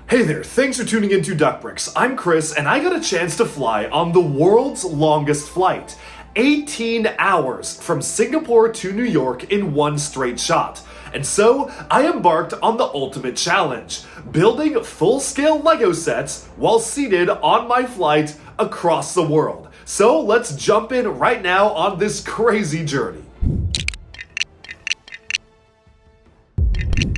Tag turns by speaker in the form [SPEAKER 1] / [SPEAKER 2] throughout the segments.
[SPEAKER 1] Hey there, thanks for tuning into Duckbricks. I'm Chris, and I got a chance to fly on the world's longest flight. 18 hours from Singapore to New York in one straight shot. And so, I embarked on the ultimate challenge, building full-scale Lego sets while seated on my flight across the world. So let's jump in right now on this crazy journey.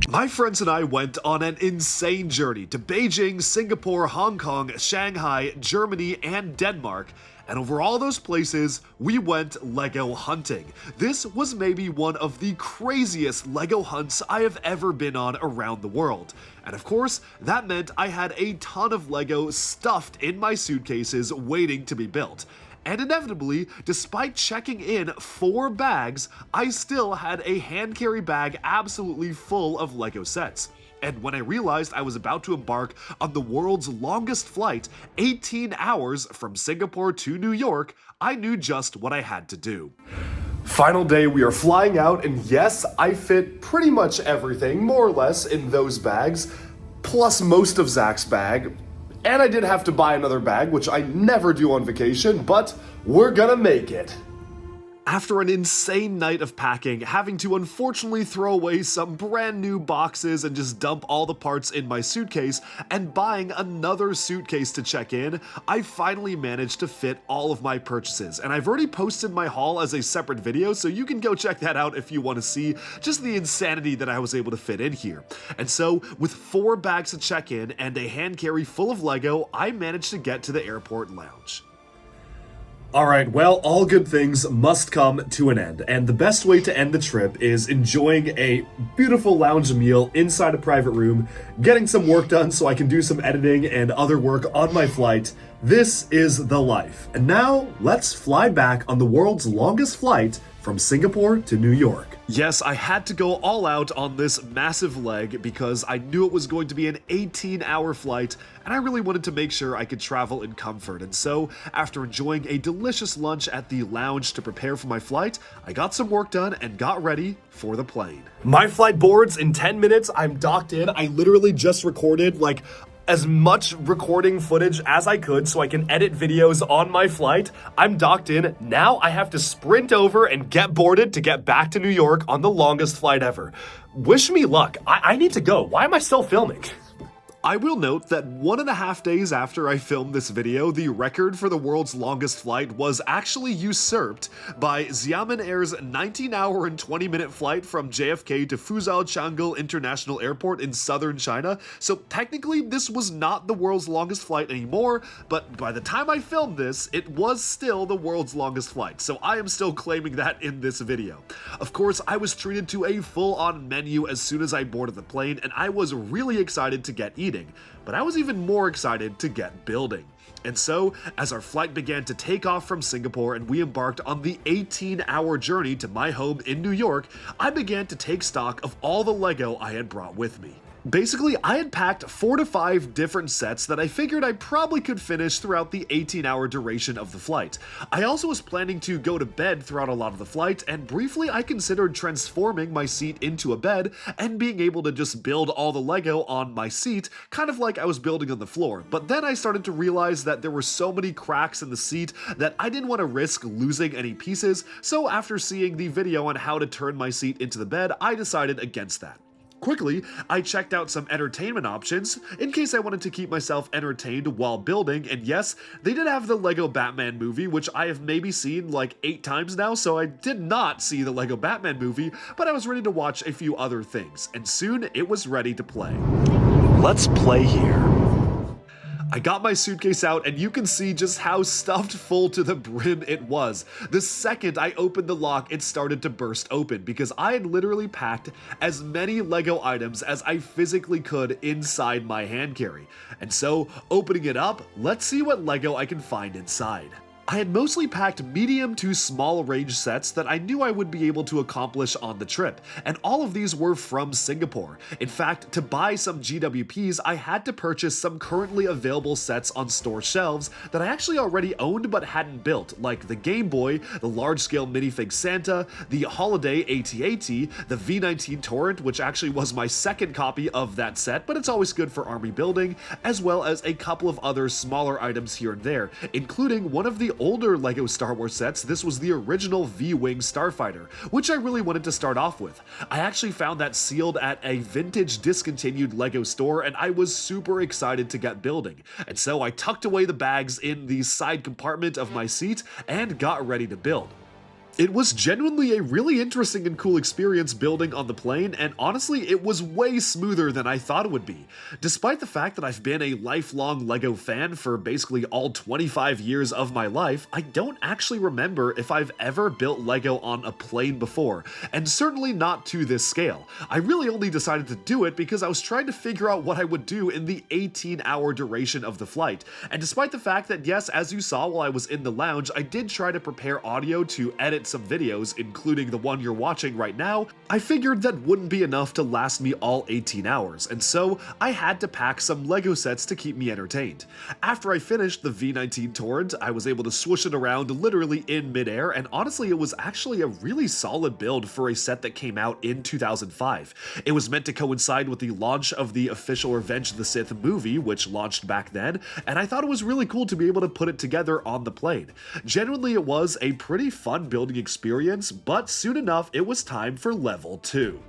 [SPEAKER 1] My friends and I went on an insane journey to Beijing, Singapore, Hong Kong, Shanghai, Germany, and Denmark. And over all those places, we went Lego hunting. This was maybe one of the craziest Lego hunts I have ever been on around the world. And of course, that meant I had a ton of Lego stuffed in my suitcases waiting to be built. And inevitably, despite checking in 4 bags, I still had a hand carry bag absolutely full of Lego sets. And when I realized I was about to embark on the world's longest flight, 18 hours from Singapore to New York, I knew just what I had to do. Final day, we are flying out, and yes, I fit pretty much everything, more or less, in those bags, plus most of Zach's bag. And I did have to buy another bag, which I never do on vacation, but we're gonna make it. After an insane night of packing, having to unfortunately throw away some brand new boxes and just dump all the parts in my suitcase, and buying another suitcase to check in, I finally managed to fit all of my purchases. And I've already posted my haul as a separate video, so you can go check that out if you want to see just the insanity that I was able to fit in here. And so, with 4 bags to check in and a hand carry full of Lego, I managed to get to the airport lounge. Alright, well, all good things must come to an end, and the best way to end the trip is enjoying a beautiful lounge meal inside a private room, getting some work done so I can do some editing and other work on my flight. This is the life. And now, let's fly back on the world's longest flight from Singapore to New York. Yes, I had to go all out on this massive leg because I knew it was going to be an 18-hour flight, and I really wanted to make sure I could travel in comfort. And so, after enjoying a delicious lunch at the lounge to prepare for my flight, I got some work done and got ready for the plane. My flight boards in 10 minutes. I'm docked in. I literally just recorded as much recording footage as I could so I can edit videos on my flight. I'm docked in. Now I have to sprint over and get boarded to get back to New York on the longest flight ever. Wish me luck. I need to go. Why am I still filming? I will note that 1.5 days after I filmed this video, the record for the world's longest flight was actually usurped by Xiamen Air's 19-hour and 20-minute flight from JFK to Fuzhou Changi International Airport in southern China. So technically, this was not the world's longest flight anymore, but by the time I filmed this, it was still the world's longest flight. So I am still claiming that in this video. Of course, I was treated to a full-on menu as soon as I boarded the plane, and I was really excited to get eating. But I was even more excited to get building. And so, as our flight began to take off from Singapore and we embarked on the 18-hour journey to my home in New York, I began to take stock of all the Lego I had brought with me. Basically, I had packed 4 to 5 different sets that I figured I probably could finish throughout the 18-hour duration of the flight. I also was planning to go to bed throughout a lot of the flight, and briefly I considered transforming my seat into a bed and being able to just build all the Lego on my seat, kind of like I was building on the floor. But then I started to realize that there were so many cracks in the seat that I didn't want to risk losing any pieces, so after seeing the video on how to turn my seat into the bed, I decided against that. Quickly, I checked out some entertainment options in case I wanted to keep myself entertained while building, and yes, they did have the Lego Batman movie, which I have maybe seen like 8 times now, so I did not see the Lego Batman movie, but I was ready to watch a few other things, and soon it was ready to play. Let's play here. I got my suitcase out, and you can see just how stuffed full to the brim it was. The second I opened the lock, it started to burst open because I had literally packed as many Lego items as I physically could inside my hand carry. And so, opening it up, let's see what Lego I can find inside. I had mostly packed medium to small range sets that I knew I would be able to accomplish on the trip, and all of these were from Singapore. In fact, to buy some GWPs, I had to purchase some currently available sets on store shelves that I actually already owned but hadn't built, like the Game Boy, the large-scale minifig Santa, the Holiday AT-AT, the V19 Torrent, which actually was my second copy of that set, but it's always good for army building, as well as a couple of other smaller items here and there, including one of the older LEGO Star Wars sets. This was the original V-Wing Starfighter, which I really wanted to start off with. I actually found that sealed at a vintage discontinued LEGO store, and I was super excited to get building. And so I tucked away the bags in the side compartment of my seat and got ready to build. It was genuinely a really interesting and cool experience building on the plane, and honestly, it was way smoother than I thought it would be. Despite the fact that I've been a lifelong LEGO fan for basically all 25 years of my life, I don't actually remember if I've ever built LEGO on a plane before, and certainly not to this scale. I really only decided to do it because I was trying to figure out what I would do in the 18-hour duration of the flight, and despite the fact that yes, as you saw while I was in the lounge, I did try to prepare audio to edit some videos, including the one you're watching right now, I figured that wouldn't be enough to last me all 18 hours, and so I had to pack some LEGO sets to keep me entertained. After I finished the V19 Torrent, I was able to swoosh it around literally in midair, and honestly it was actually a really solid build for a set that came out in 2005. It was meant to coincide with the launch of the official Revenge of the Sith movie, which launched back then, and I thought it was really cool to be able to put it together on the plane. Genuinely, it was a pretty fun building experience, but soon enough it was time for level 2.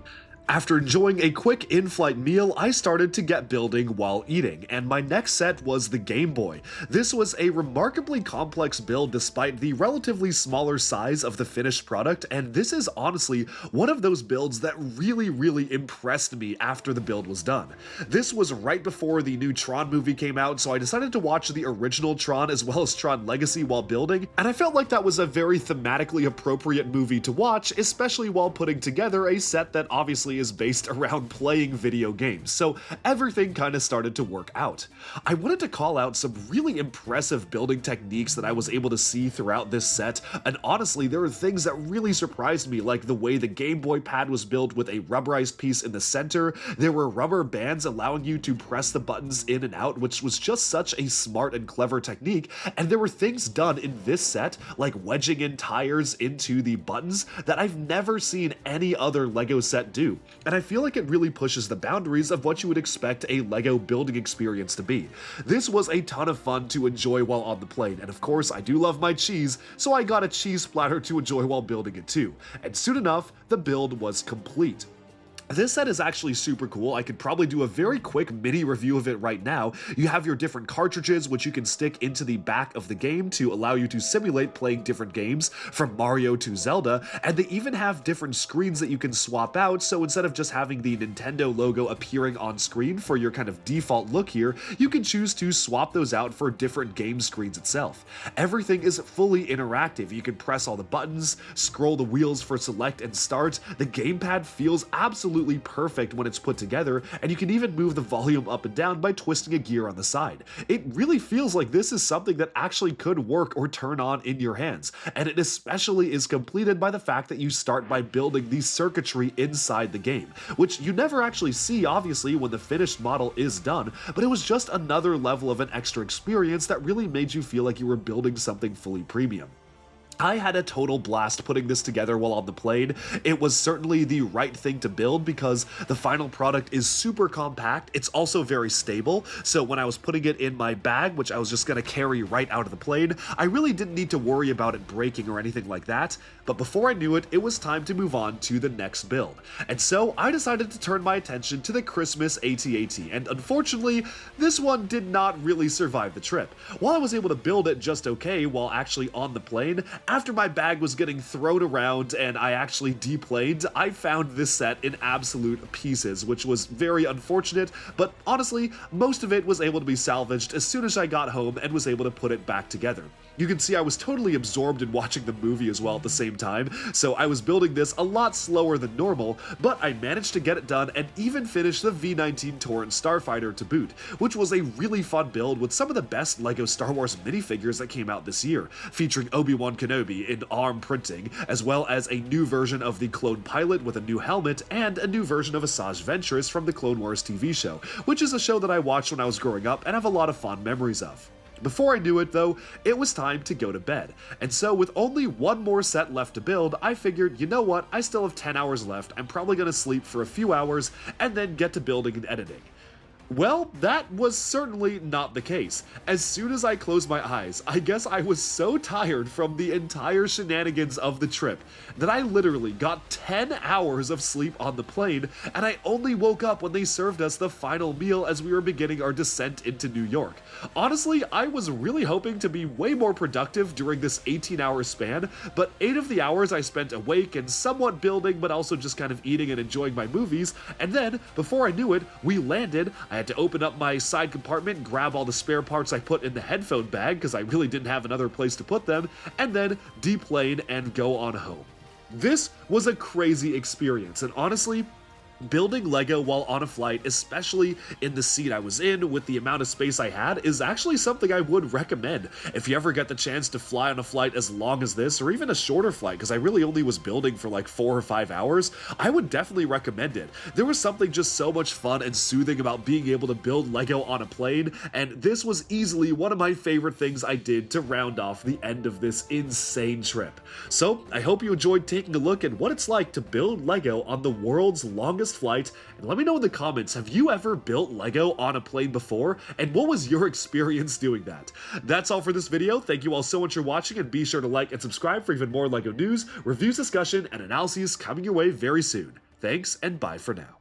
[SPEAKER 1] After enjoying a quick in-flight meal, I started to get building while eating, and my next set was the Game Boy. This was a remarkably complex build despite the relatively smaller size of the finished product, and this is honestly one of those builds that really impressed me after the build was done. This was right before the new Tron movie came out, so I decided to watch the original Tron as well as Tron Legacy while building, and I felt like that was a very thematically appropriate movie to watch, especially while putting together a set that obviously is based around playing video games, so everything kind of started to work out. I wanted to call out some really impressive building techniques that I was able to see throughout this set, and honestly there were things that really surprised me, like the way the Game Boy pad was built with a rubberized piece in the center. There were rubber bands allowing you to press the buttons in and out, which was just such a smart and clever technique, and there were things done in this set, like wedging in tires into the buttons, that I've never seen any other LEGO set do. And I feel like it really pushes the boundaries of what you would expect a LEGO building experience to be. This was a ton of fun to enjoy while on the plane, and of course I do love my cheese, so I got a cheese splatter to enjoy while building it too. And soon enough, the build was complete. This set is actually super cool. I could probably do a very quick mini review of it right now. You have your different cartridges, which you can stick into the back of the game to allow you to simulate playing different games, from Mario to Zelda, and they even have different screens that you can swap out, so instead of just having the Nintendo logo appearing on screen for your kind of default look here, you can choose to swap those out for different game screens itself. Everything is fully interactive. You can press all the buttons, scroll the wheels for select and start. The gamepad feels absolutely perfect when it's put together, and you can even move the volume up and down by twisting a gear on the side. It really feels like this is something that actually could work or turn on in your hands, and it especially is completed by the fact that you start by building the circuitry inside the game, which you never actually see obviously when the finished model is done, but it was just another level of an extra experience that really made you feel like you were building something fully premium. I had a total blast putting this together while on the plane. It was certainly the right thing to build because the final product is super compact. It's also very stable, so when I was putting it in my bag, which I was just gonna carry right out of the plane, I really didn't need to worry about it breaking or anything like that. But before I knew it, it was time to move on to the next build. And so I decided to turn my attention to the Christmas AT-AT, and unfortunately, this one did not really survive the trip. While I was able to build it just okay while actually on the plane, after my bag was getting thrown around and I actually deplaned, I found this set in absolute pieces, which was very unfortunate, but honestly, most of it was able to be salvaged as soon as I got home and was able to put it back together. You can see I was totally absorbed in watching the movie as well at the same time, so I was building this a lot slower than normal, but I managed to get it done and even finish the V19 Torrent Starfighter to boot, which was a really fun build with some of the best LEGO Star Wars minifigures that came out this year, featuring Obi-Wan Kenobi in ARM printing, as well as a new version of the clone pilot with a new helmet, and a new version of Asajj Ventress from the Clone Wars TV show, which is a show that I watched when I was growing up and have a lot of fond memories of. Before I knew it though, it was time to go to bed, and so with only one more set left to build, I figured, you know what, I still have 10 hours left, I'm probably gonna sleep for a few hours, and then get to building and editing. Well, that was certainly not the case. As soon as I closed my eyes, I guess I was so tired from the entire shenanigans of the trip that I literally got 10 hours of sleep on the plane, and I only woke up when they served us the final meal as we were beginning our descent into New York. Honestly, I was really hoping to be way more productive during this 18-hour span, but 8 of the hours I spent awake and somewhat building, but also just kind of eating and enjoying my movies, and then, before I knew it, we landed. I had to open up my side compartment and grab all the spare parts I put in the headphone bag because I really didn't have another place to put them, and then deplane and go on home. This was a crazy experience, and honestly, building LEGO while on a flight, especially in the seat I was in with the amount of space I had, is actually something I would recommend. If you ever get the chance to fly on a flight as long as this, or even a shorter flight, because I really only was building for like 4 or 5 hours, I would definitely recommend it. There was something just so much fun and soothing about being able to build LEGO on a plane, and this was easily one of my favorite things I did to round off the end of this insane trip. So I hope you enjoyed taking a look at what it's like to build LEGO on the world's longest flight, and let me know in the comments, have you ever built LEGO on a plane before, and what was your experience doing that? That's all for this video. Thank you all so much for watching, and be sure to like and subscribe for even more LEGO news, reviews, discussion, and analyses coming your way very soon. Thanks, and bye for now.